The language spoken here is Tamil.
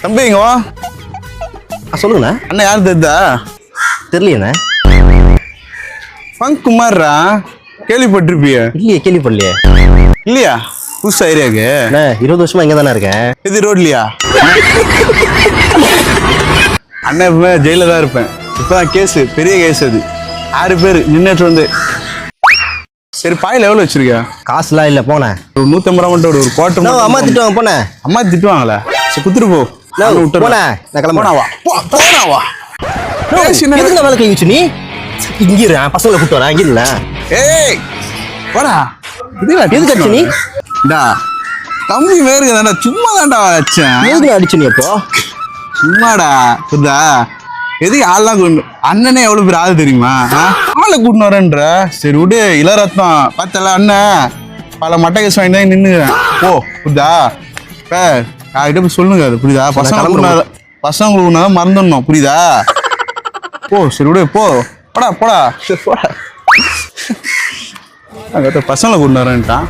தம்பி இங்க வா. சொல்லுங்கண்ணா. அண்ணா யார் தெரியுதா? தெரியலையண்ணா. ஃபங்க் குமார்ரா, கேள்விப்பட்டிருப்பிய? இல்லையே, கேள்விப்படலையே. இல்லையா? புதுசா ஏரியாக்கு? அண்ணா 20 வருஷமா இங்கே தானே இருக்கேன். இது ரோட்லையா? அண்ணன் எப்பவுமே ஜெயில தான் இருப்பேன். இப்பதான் கேஸ், பெரிய கேஸ். அது 6 பேர் நின்றுட்டு வந்து. சரி, பாயில் எவ்வளோ வச்சிருக்க? காசுலாம் இல்லை, போனேன். ஒரு 150 ரூபா மட்டும் ஒரு கோட்டை. அம்மா திட்டுவாங்க, போனேன். அம்மா திட்டுவாங்களா? சரி, குத்துட்டு போ. போனேன், நான் கிளம்புனவா. எதுக்கு வேலை கழிச்சு நீ இங்க பசங்களை கூட்டு வரேன். இங்க இல்ல. ஏய் போடா. எதுக்கு அடிச்சு நீ? தம்பி வேறு தான்டா, சும்மா தான்டா வச்சேன். எதுக்கு அடிச்சு நீ? அப்போ சும்மாடா. புரியுதா? எதுக்கு ஆள்லாம் கொண்டு அண்ணனே எவ்வளவு பேர் ஆள் தெரியுமா? ஆளை கூட்டின்னு வரேன்ற. சரி விடு, இளரத்னம் பார்த்தல அண்ணன் பல மட்டை கேஸ் வாங்கி தான் நின்னுக்கிறேன். ஓ புரியுதா? யார்கிட்ட போய் சொல்லுங்க. அது புரியுதா? பசங்களுக்கு தான் மறந்துடணும். புரியுதா? போ. சரி விடு, போ. போடா போடா. சரி போடா. பசங்களை கூட்டின்னு வரேன்ட்டான்.